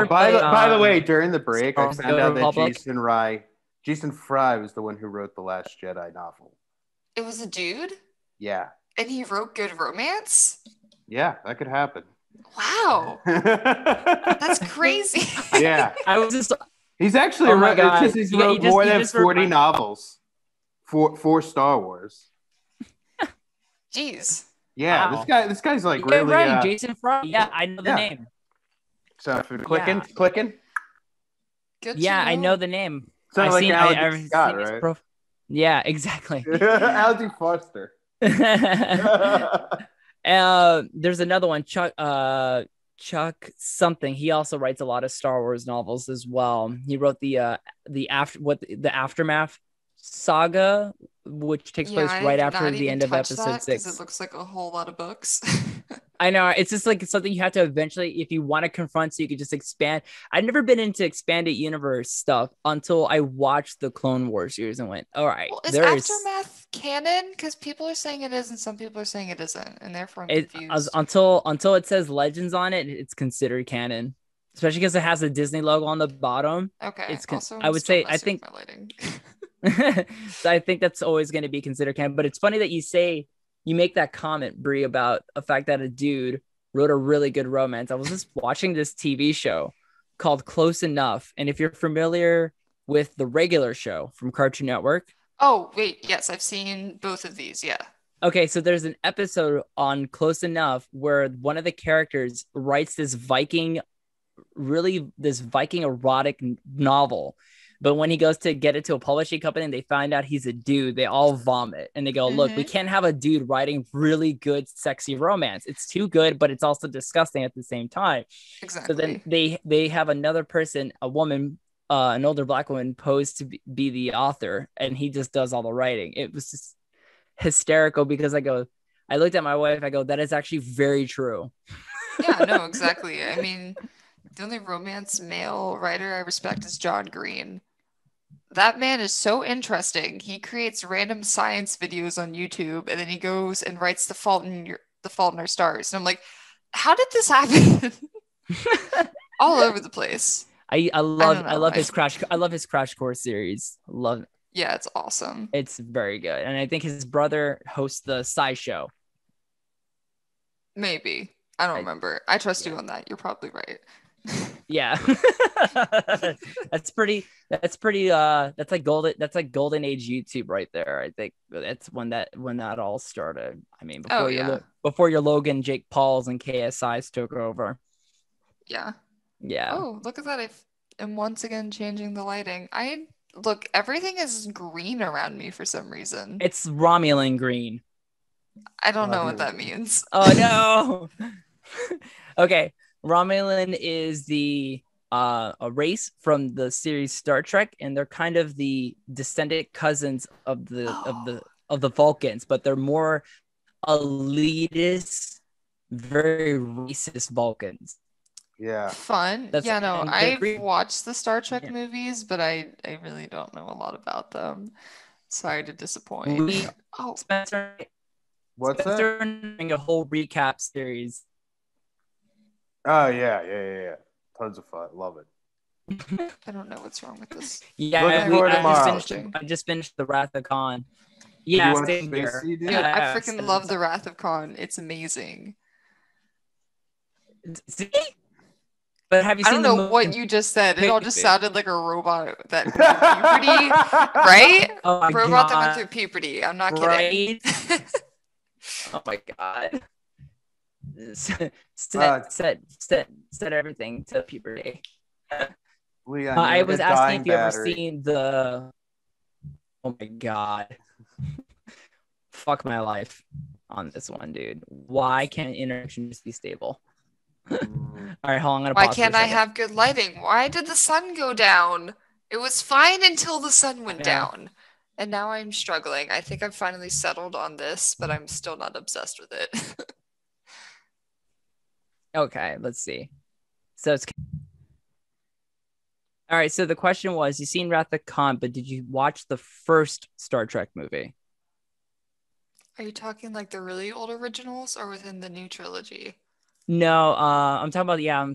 By the way, during the break, I found out that Jason Fry was the one who wrote the Last Jedi novel. It was a dude? Yeah. And he wrote good romance? Yeah, that could happen. Wow. That's crazy. Yeah. He's actually he's wrote more than 40 novels for Star Wars. Jeez. Yeah, wow. This guy's like really right. Jason Fry. Yeah, I know the name. So if you're clicking. Good. Yeah, I know the name. I've seen Scott, right? Yeah, exactly. Algie Foster. There's another one, Chuck something. He also writes a lot of Star Wars novels as well. He wrote the Aftermath saga, which takes place right after the end of episode 6. It looks like a whole lot of books. I know, it's just like something you have to eventually, if you want to confront, so you could just expand. I've never been into expanded universe stuff until I watched the Clone Wars series and went, all right, is Aftermath canon? Because people are saying it is and some people are saying it isn't, and therefore I'm confused. Until it says Legends on it, it's considered canon, especially because it has a Disney logo on the bottom. Okay. I would say, I think So I think that's always going to be considered canon. But it's funny that you make that comment, Brie, about the fact that a dude wrote a really good romance. I was just watching this TV show called Close Enough. And if you're familiar with the regular show from Cartoon Network. Oh, wait. Yes, I've seen both of these. Yeah. Okay, so there's an episode on Close Enough where one of the characters writes this Viking erotic novel. But when he goes to get it to a publishing company and they find out he's a dude, they all vomit and they go, look, we can't have a dude writing really good, sexy romance. It's too good, but it's also disgusting at the same time. Exactly. So then they have another person, a woman, an older Black woman, posed to be the author, and he just does all the writing. It was just hysterical because I looked at my wife, I go, that is actually very true. Yeah, no, exactly. I mean, the only romance male writer I respect is John Green. That man is so interesting. He creates random science videos on YouTube, and then he goes and writes The Fault in Our Stars. And I'm like, how did this happen? All over the place. I love his Crash Course series. Love it. Yeah, it's awesome. It's very good. And I think his brother hosts the Sci Show. Maybe. I don't remember. I trust you on that. You're probably right. Yeah. That's like golden age YouTube right there. I think that's when that all started. I mean, before your Logan, Jake Pauls, and KSIs took over. Yeah. Yeah. Oh, look at that. I'm once again changing the lighting. Look, everything is green around me for some reason. It's Romulan green. I don't know what that means. Oh no. Okay. Romulan is a race from the series Star Trek, and they're kind of the descendant cousins of the Vulcans, but they're more elitist, very racist Vulcans. Yeah. Fun. I've watched the Star Trek movies, but I really don't know a lot about them. Sorry to disappoint. Spencer, what's Spencer doing a whole recap series. Oh yeah. Tons of fun. Love it. I don't know what's wrong with this. Yeah, I just finished the Wrath of Khan. Yeah, same here. Dude, I freaking love the Wrath of Khan. It's amazing. See? But have you seen? I don't know what you just said. It all just sounded like a robot that went through puberty, right? Oh my robot God. that went through puberty. I'm not kidding. Oh my God. Set everything to puberty. Leon, I was asking if you ever seen the. Oh my God. Fuck my life on this one, dude. Why can't interaction just be stable? All right, hold on. I'm gonna Why can't I have good lighting? Why did the sun go down? It was fine until the sun went down. And now I'm struggling. I think I've finally settled on this, but I'm still not obsessed with it. Okay, let's see. So it's all right. So the question was, you've seen Wrath of Khan, but did you watch the first Star Trek movie? Are you talking like the really old originals or within the new trilogy? No, I'm talking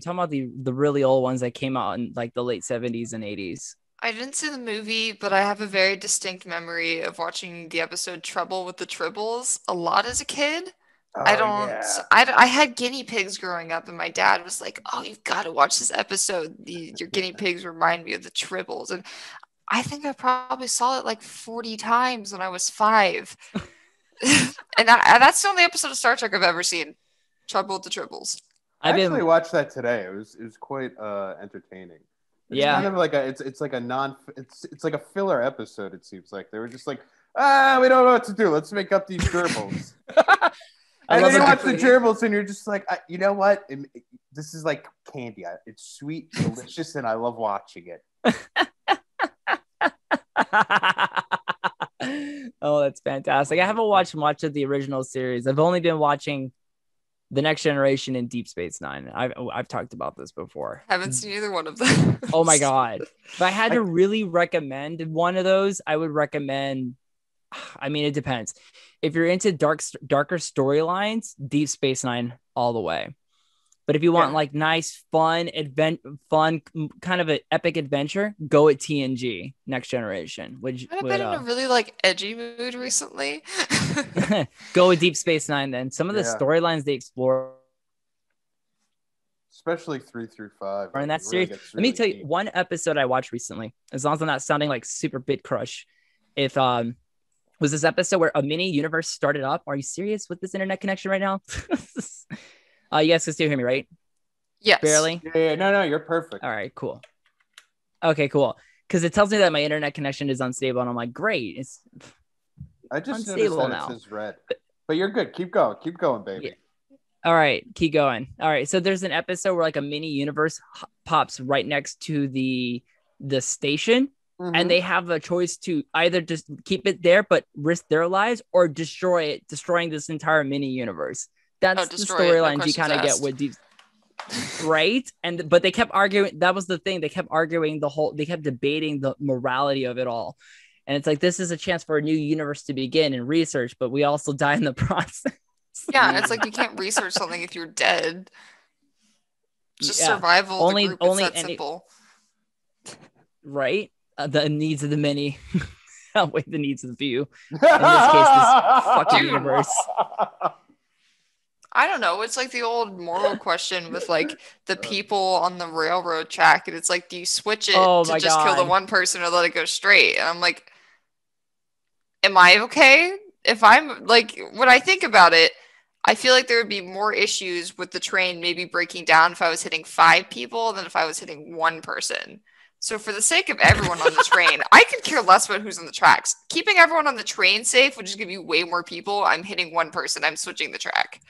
about the really old ones that came out in like the late 70s and 80s. I didn't see the movie, but I have a very distinct memory of watching the episode Trouble with the Tribbles a lot as a kid. I had guinea pigs growing up, and my dad was like, "Oh, you've got to watch this episode. Your guinea pigs remind me of the Tribbles." And I think I probably saw it like 40 times when I was 5. and that's the only episode of Star Trek I've ever seen. Trouble with the Tribbles. I actually watched that today. It was quite entertaining. It's kind of like it's like a filler episode. It seems like they were just like, we don't know what to do. Let's make up these gerbils. And then you watch the gerbils, and you're just like, you know what? This is like candy. It's sweet, delicious, and I love watching it. Oh, that's fantastic. I haven't watched much of the original series. I've only been watching The Next Generation and Deep Space Nine. I've talked about this before. Haven't seen either one of them. Oh my God. If I had to really recommend one of those, I would recommend, I mean, it depends. If you're into darker storylines, Deep Space Nine all the way. But if you want like nice, fun, kind of an epic adventure, go at TNG Next Generation. I've been in a really like edgy mood recently. Go with Deep Space Nine then. Some of the storylines they explore, especially 3 through 5, in that series. Let me tell you one episode I watched recently. As long as I'm not sounding like super bit crush, if was this episode where a mini universe started up. Are you serious with this internet connection right now? You guys can still hear me, right? Yes. Barely? Yeah. No, you're perfect. All right, cool. Okay, cool. Because it tells me that my internet connection is unstable, and I'm like, great. It's I just unstable noticed that now. it says red. But you're good. Keep going, baby. Yeah. All right, keep going. All right, so there's an episode where like a mini universe pops right next to the station. And they have a choice to either just keep it there but risk their lives, or destroy it, destroying this entire mini universe. That's the storylines you kind of get with these, right? But they kept arguing. That was the thing. They kept arguing they kept debating the morality of it all. And it's like, this is a chance for a new universe to begin and research, but we also die in the process. Yeah, it's like you can't research something if you're dead. It's just survival. Only that simple. Right? The needs of the many outweigh the needs of the few. In this case, this fucking universe. I don't know. It's like the old moral question with like the people on the railroad track, and it's like, do you switch it to just kill the one person or let it go straight? And I'm like, am I okay? If I'm like, when I think about it, I feel like there would be more issues with the train maybe breaking down if I was hitting 5 people than if I was hitting 1 person. So for the sake of everyone on the train, I could care less about who's on the tracks. Keeping everyone on the train safe would just give you way more people. I'm hitting 1 person. I'm switching the track.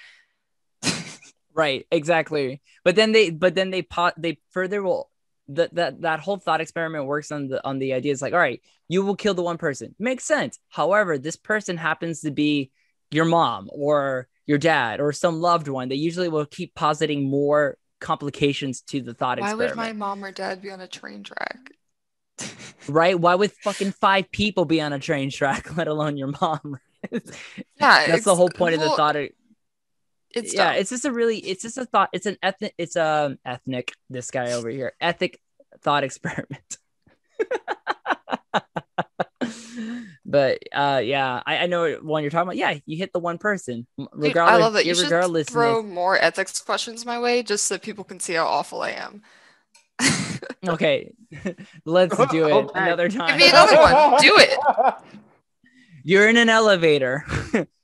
Right, exactly. But then they further will that whole thought experiment works on the idea. It's like, all right, you will kill the 1 person. Makes sense. However, this person happens to be your mom or your dad or some loved one. They usually will keep positing more complications to the thought experiment. Why would my mom or dad be on a train track? Right? Why would fucking 5 people be on a train track, let alone your mom? Yeah, that's the whole point of the thought. It's it's just a thought. It's an ethnic. This guy over here, ethic thought experiment. But I know what you're talking about. Yeah, you hit the 1 person. Regardless, I love that. You should throw more ethics questions my way just so people can see how awful I am. Okay, let's do it another time. Give me another one. Do it. You're in an elevator.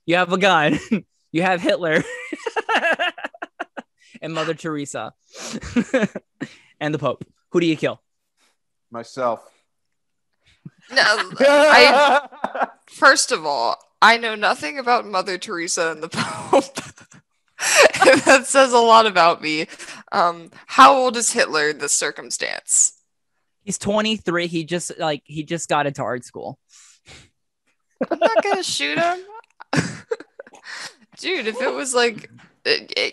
You have a gun. You have Hitler and Mother Teresa and the Pope. Who do you kill? Myself. No, first of all, I know nothing about Mother Teresa and the Pope. And that says a lot about me. How old is Hitler in this circumstance? He's 23. He just got into art school. I'm not gonna shoot him. Dude, if it was like,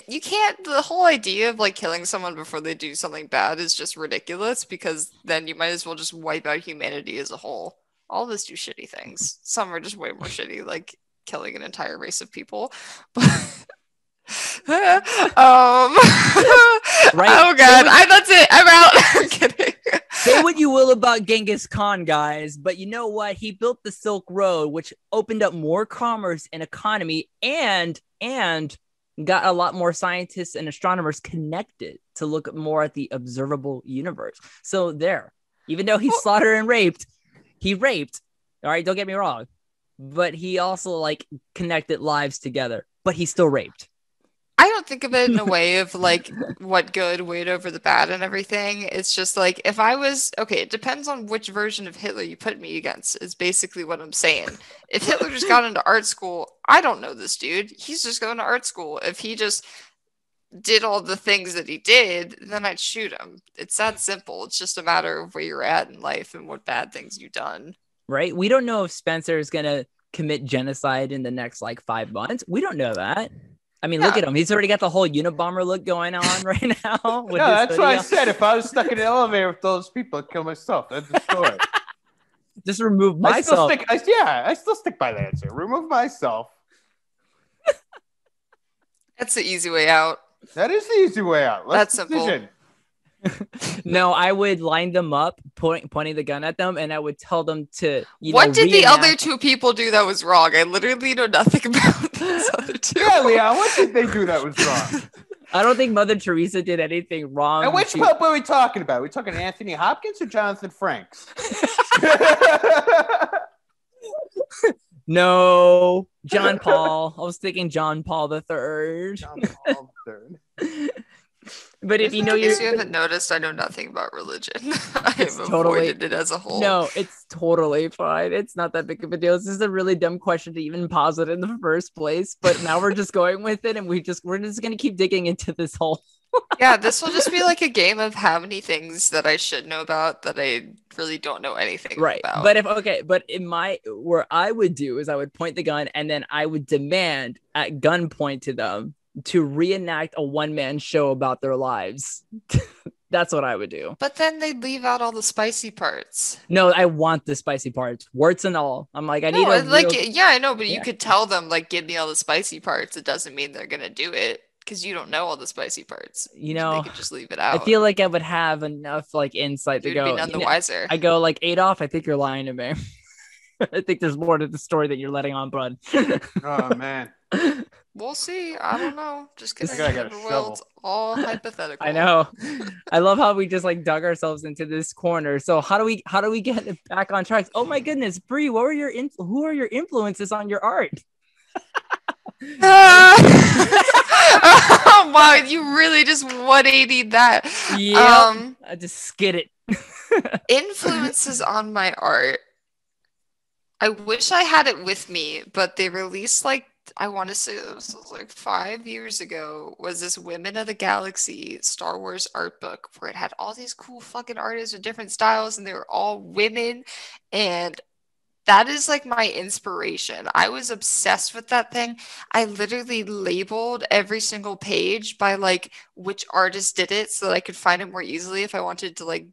you can't, the whole idea of like killing someone before they do something bad is just ridiculous, because then you might as well just wipe out humanity as a whole. All of us do shitty things. Some are just way more shitty, like killing an entire race of people. Right? Oh god, that's it. I'm out. I'm kidding. Say what you will about Genghis Khan, guys, but you know what? He built the Silk Road, which opened up more commerce and economy, and got a lot more scientists and astronomers connected to look more at the observable universe. So there, even though he slaughtered and raped, he raped. All right, don't get me wrong, but he also like connected lives together. But he still raped. I don't think of it in a way of like what good weighed over the bad and everything. It's just like, if I was, okay, it depends on which version of Hitler you put me against, is basically what I'm saying. If Hitler just got into art school, I don't know this dude. He's just going to art school. If he just did all the things that he did, then I'd shoot him. It's that simple. It's just a matter of where you're at in life and what bad things you've done. Right? We don't know if Spencer is going to commit genocide in the next like 5 months. We don't know that. I mean, look at him. He's already got the whole Unabomber look going on right now. No, that's what I said. If I was stuck in an elevator with those people, I'd kill myself. That's the story. Just remove myself. I still stick by the answer. Remove myself. That's the easy way out. That is the easy way out. Less That's simple. decision. No, I would line them up, pointing the gun at them, and I would tell them to, what did the other two people do that was wrong? I literally know nothing about these other two. Yeah, Leon, what did they do that was wrong? I don't think Mother Teresa did anything wrong. And which Pope are we talking about? Are we talking Anthony Hopkins or Jonathan Franks? No, John Paul. I was thinking John Paul III. John Paul III. But if you know, you haven't noticed, I know nothing about religion. I have avoided it as a whole. No, it's totally fine. It's not that big of a deal. This is a really dumb question to even posit in the first place. But now we're just going with it, and we're just gonna keep digging into this hole. Yeah, this will just be like a game of how many things that I should know about that I really don't know anything about. But where I would do is I would point the gun, and then I would demand at gunpoint to them to reenact a one-man show about their lives. That's what I would do. But then they'd leave out all the spicy parts. No, I want the spicy parts, warts and all. I'm like, I need yeah, I know, but you could tell them, like, give me all the spicy parts. It doesn't mean they're gonna do it because you don't know all the spicy parts. They could just leave it out. I feel like I would have enough like insight to go. Be none the wiser. I go like, Adolf, I think you're lying to me. I think there's more to the story that you're letting on, bud. Oh man. We'll see. I don't know. Just kidding. It's all hypothetical. I know. I love how we just like dug ourselves into this corner. So how do we get it back on track? Oh my goodness, Bri, who are your influences on your art? Oh wow, you really just 180'd that. Yeah. I just skid it. Influences on my art. I wish I had it with me, but they released like, I want to say this was like 5 years ago, was this Women of the Galaxy Star Wars art book where it had all these cool fucking artists with different styles and they were all women, and that is like my inspiration. I was obsessed with that thing. I literally labeled every single page by like which artist did it so that I could find it more easily if I wanted to like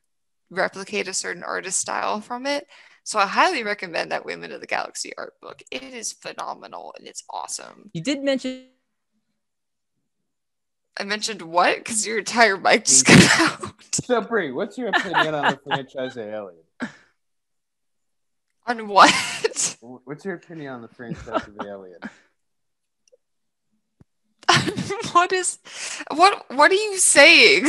replicate a certain artist style from it. So I highly recommend that Women of the Galaxy art book. It is phenomenal and it's awesome. You did mention... I mentioned what? Because your entire mic just got out. So Bri, what's your opinion on the franchise of Alien? On what? What's your opinion on the franchise of Alien? What are you saying?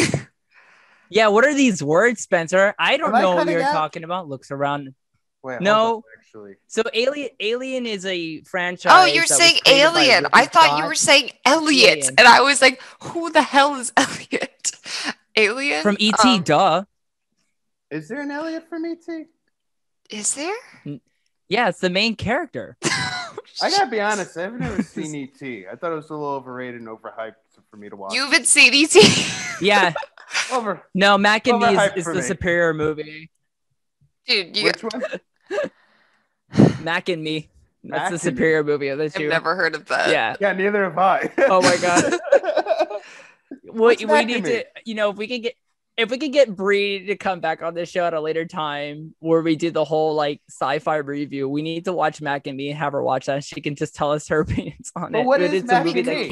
Yeah, what are these words, Spencer? I don't know what you're talking about. Looks around. Wait, no, actually. So Alien is a franchise. Oh, you're saying Alien. I thought you were saying Elliot. And I was like, who the hell is Elliot? Alien? From E.T., duh. Is there an Elliot from E.T.? Is there? Yeah, it's the main character. I gotta be honest, I've never seen E.T. I thought it was a little overrated and overhyped for me to watch. You haven't seen E.T.? Yeah. No, Mac and Me is the superior movie. Dude, which one? Mac and Me. That's the superior movie of the two. I've never heard of that. Yeah, neither have I. Oh my god. we need to, if we could get Bri to come back on this show at a later time where we do the whole like sci-fi review, we need to watch Mac and Me and have her watch that. She can just tell us her opinions on it. What is Mac and Me?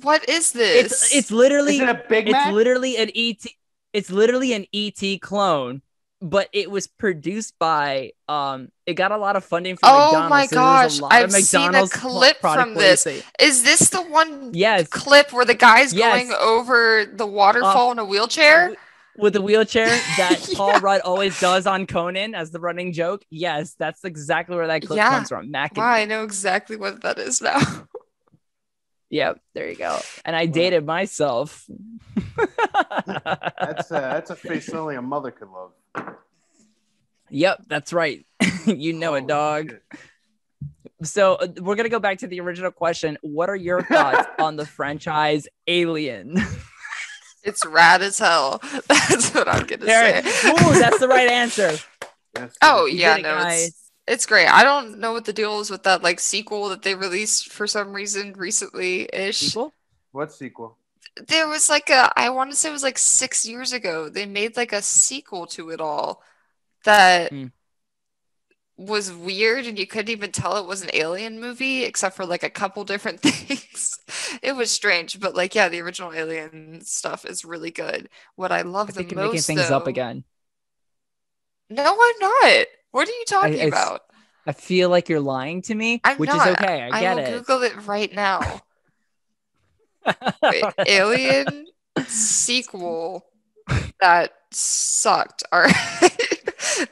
What is this? It's literally, is it a Big Mac? It's literally an ET. It's literally an ET clone, but it was produced by it got a lot of funding from McDonald's. Oh my gosh, I've seen a clip from this. Is this the one clip where the guy's going over the waterfall in a wheelchair? With the wheelchair that Paul Rudd always does on Conan as the running joke. Yes, that's exactly where that clip comes from. I know exactly what that is now. Yep, there you go. And I dated myself. That's a face only a mother could love. Yep, that's right. You know it, dog. Shit. So we're going to go back to the original question. What are your thoughts on the franchise Alien? It's rad as hell. That's what I'm going to say. Ooh, that's the right answer. It's great. I don't know what the deal is with that like sequel that they released for some reason recently-ish. Sequel? What sequel? There was like I want to say it was like 6 years ago. They made like a sequel to it all that was weird and you couldn't even tell it was an alien movie except for like a couple different things. it was strange, but like, yeah, the original Alien stuff is really good. What I love I the think you're making most, things though. up again. No, I'm not. What are you talking about? I feel like you're lying to me, I'm which not. is okay. I get will it. Google it right now. Wait, Alien sequel that sucked. All right.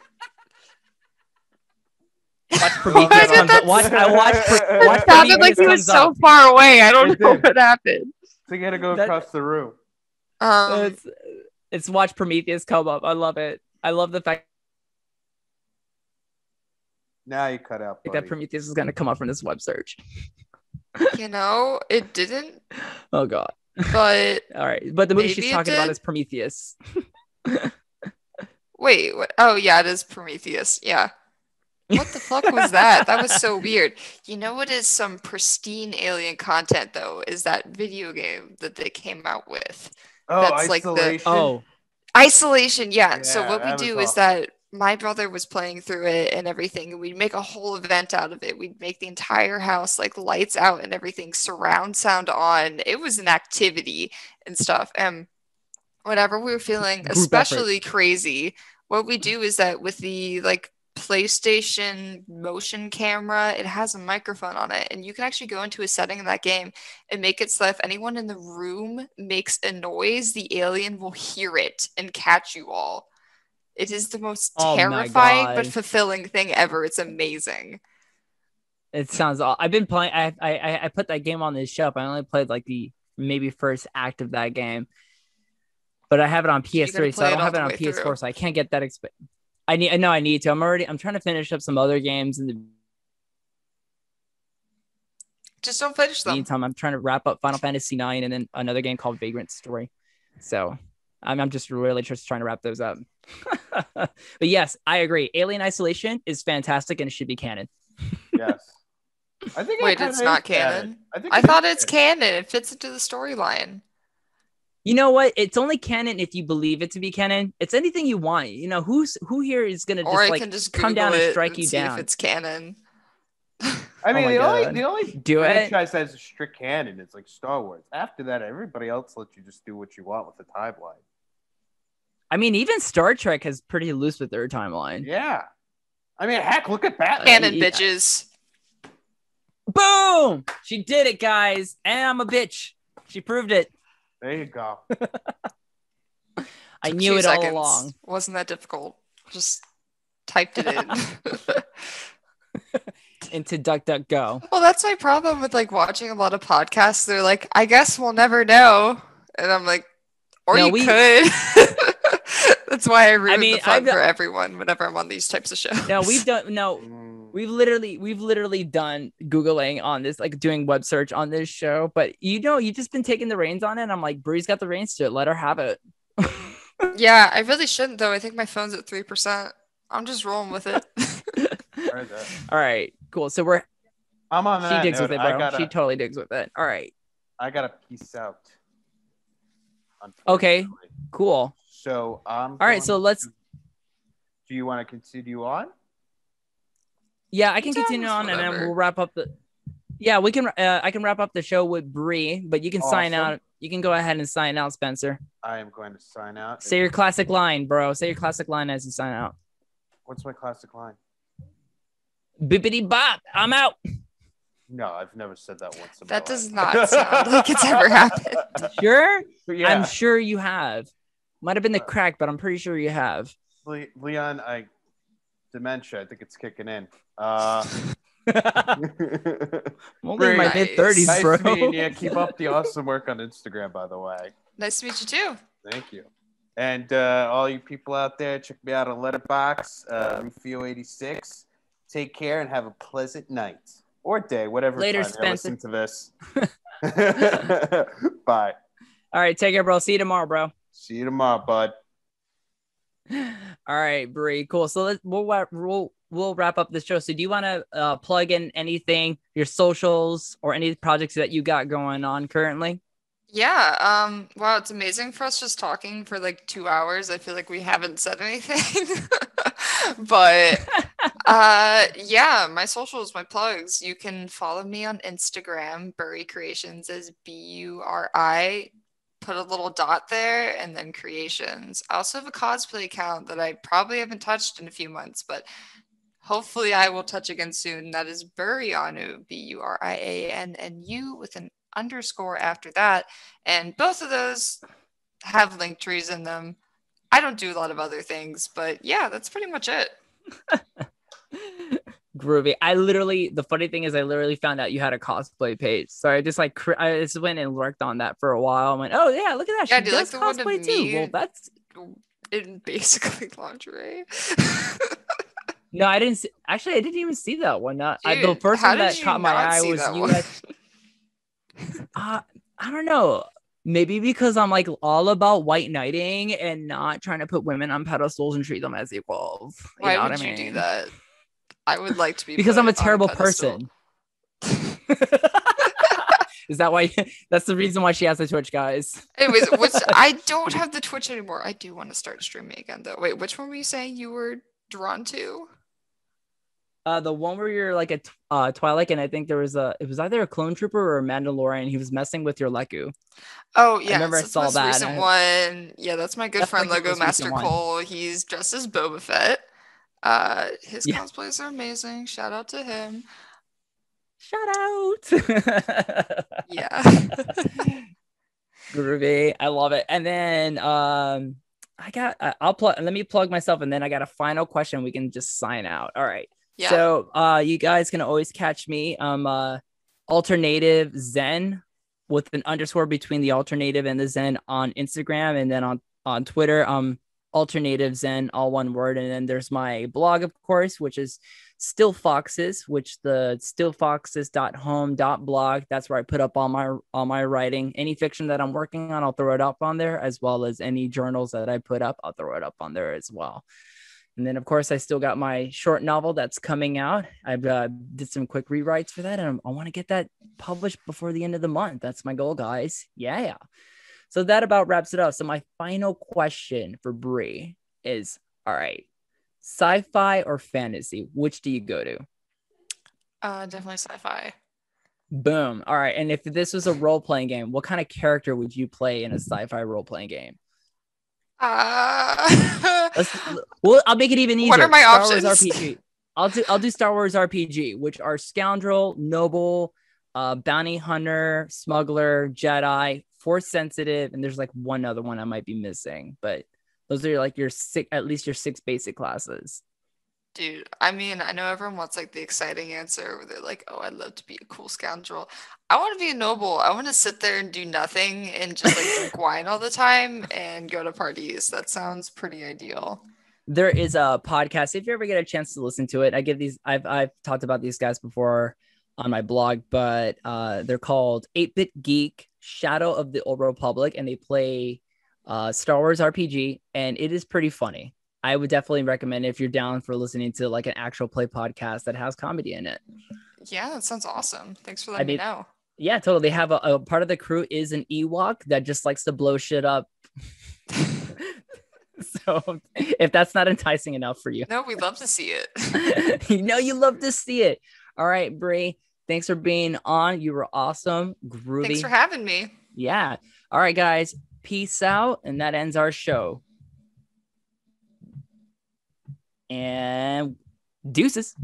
Watch Prometheus comes up. Watch It sounded like he was so far away. I don't know what happened. So you gotta go across the room. It's watch Prometheus come up. I love it. I love the fact Now you cut out, buddy. that Prometheus is going to come up from this web search. You know, it didn't. Oh god. But all right, but the movie she's talking about is Prometheus. Wait, what? Oh yeah, it is Prometheus. Yeah. What the fuck was that? That was so weird. You know what is some pristine Alien content though? Is that video game that they came out with. Oh, that's Isolation. like the Isolation. Yeah. So Yeah, what we that was do is awesome. that my brother was playing through it and everything, and we'd make a whole event out of it. We'd make the entire house like lights out and everything, surround sound on. It was an activity and stuff. And whenever we were feeling especially crazy, what we do is that with the like PlayStation motion camera, it has a microphone on it, and you can actually go into a setting in that game and make it so if anyone in the room makes a noise, the alien will hear it and catch you all. It is the most terrifying but fulfilling thing ever. It's amazing. It sounds. I've been playing. I put that game on this shelf. I only played like the maybe first act of that game, but I have it on PS3, so I don't have it on PS4, so I can't get that. I need to. I'm trying to finish up some other games in the. Just don't finish them. Meantime, I'm trying to wrap up Final Fantasy IX and then another game called Vagrant Story. So I'm just really just trying to wrap those up. But yes, I agree. Alien Isolation is fantastic and it should be canon. Yes. I think Wait, it's not canon? I thought it's canon. It fits into the storyline. You know what? It's only canon if you believe it to be canon. It's anything you want. You know, who here is gonna just come down and strike you down? If it's canon. I mean, the only do franchise that has a strict canon is like Star Wars. After that, everybody else lets you just do what you want with the timeline. I mean, even Star Trek is pretty loose with their timeline. Yeah. I mean, heck, look at Batman. Canon, bitches. Boom! She did it, guys. And I'm a bitch. She proved it. There you go. I knew it all along. Wasn't that difficult? Just typed it in. Into DuckDuckGo. Well, that's my problem with like watching a lot of podcasts. They're like, I guess we'll never know. And I'm like, or no, you could. That's why I ruin the fun for everyone whenever I'm on these types of shows. No, we've literally done Googling on this, like doing web search on this show. But you've just been taking the reins on it. And I'm like, Buri's got the reins to it. Let her have it. Yeah, I really shouldn't though. I think my phone's at 3%. I'm just rolling with it. All right, cool. So I'm on that. She digs with it, bro. She totally digs with it. All right. I gotta peace out. Okay, cool. So all right, so let's. Do you want to continue on? Yeah, I can continue on, and then we'll wrap up the. Yeah, we can. I can wrap up the show with Buri, but you can sign out. You can go ahead and sign out, Spencer. I am going to sign out. Say your classic line, bro. Say your classic line as you sign out. What's my classic line? Bippity bop. I'm out. No, I've never said that once. That does not sound like it's ever happened. Sure? Yeah. I'm sure you have. Might have been the crack, but I'm pretty sure you have. Leon, dementia. I think it's kicking in. I'm only in my mid-30s, bro. Nice meeting you. Keep up the awesome work on Instagram, by the way. Nice to meet you, too. Thank you. And all you people out there, check me out on Letterboxd, Rufio86. Take care and have a pleasant night. Or day, whatever later, time Spencer. you listen to this. Bye. All right, take care, bro. See you tomorrow, bro. See you tomorrow, bud. All right, Bri. Cool. So we'll wrap up the show. So do you want to plug in anything, your socials, or any projects that you got going on currently? Yeah. Wow, it's amazing for us just talking for like 2 hours. I feel like we haven't said anything. But Yeah, my socials, my plugs. You can follow me on Instagram, Buri Creations as Buri. Put a little dot there and then creations. I also have a cosplay account that I probably haven't touched in a few months, but hopefully I will touch again soon. That is Burianu, Buriannu with an underscore after that. And both of those have link trees in them. I don't do a lot of other things, but yeah, that's pretty much it. Groovy. The funny thing is I literally found out you had a cosplay page. So I just went and worked on that for a while. I went, oh yeah, look at that. Yeah, She does like cosplay too. Well, that's in basically lingerie. No, I didn't see. Actually, I didn't even see that one. Dude, the first one that caught my eye was you guys. I don't know. Maybe because I'm like all about white knighting and not trying to put women on pedestals and treat them as equals. Why would you do that? I would like to be because I'm a terrible person. Is that why? That's the reason why she has a Twitch, guys. Anyways, I don't have the Twitch anymore. I do want to start streaming again, though. Wait, which one were you saying you were drawn to? The one where you're like a Twilight, and I think it was either a clone trooper or a Mandalorian. He was messing with your Leku. Oh yeah, I remember I saw that. Recent one. Yeah, that's my good friend Lego Master Cole. He's dressed as Boba Fett. His cosplays are amazing. Shout out to him. Shout out. Yeah. Groovy. I love it. And then let me plug myself, and then I got a final question. We can just sign out. All right. Yeah. So you guys can always catch me. Alternative Zen with an underscore between the alternative and the Zen on Instagram, and then on Twitter, Alternative Zen, all one word. And then there's my blog, of course, which is Still Foxes, which the stillfoxes.home.blog. That's where I put up all my writing. Any fiction that I'm working on, I'll throw it up on there, as well as any journals that I put up, I'll throw it up on there as well. And then, of course, I still got my short novel that's coming out. I've did some quick rewrites for that, and I want to get that published before the end of the month. That's my goal, guys. Yeah. So that about wraps it up. So my final question for Bri is, all right, sci-fi or fantasy? Which do you go to? Definitely sci-fi. Boom. All right. And if this was a role-playing game, what kind of character would you play in a sci-fi role-playing game? I'll make it even easier. What are my options? Star Wars RPG. I'll do Star Wars RPG, which are scoundrel, noble, bounty hunter, smuggler, Jedi, force sensitive, and there's like one other one I might be missing, but those are like at least your 6 basic classes. Dude, I mean, I know everyone wants like the exciting answer where they're like, oh, I'd love to be a cool scoundrel. I want to be a noble. I want to sit there and do nothing and just like drink wine all the time and go to parties. That sounds pretty ideal. There is a podcast, if you ever get a chance to listen to it. I've talked about these guys before on my blog, but they're called 8-Bit Geek, Shadow of the Old Republic, and they play Star Wars RPG, and it is pretty funny. I would definitely recommend it if you're down for listening to like an actual play podcast that has comedy in it. Yeah, that sounds awesome. Thanks for letting me know. Yeah, totally. They have a part of the crew is an Ewok that just likes to blow shit up. So if that's not enticing enough for you. No, we love to see it. You love to see it. All right, Bri, thanks for being on. You were awesome. Groovy. Thanks for having me. Yeah. All right, guys. Peace out. And that ends our show. And deuces.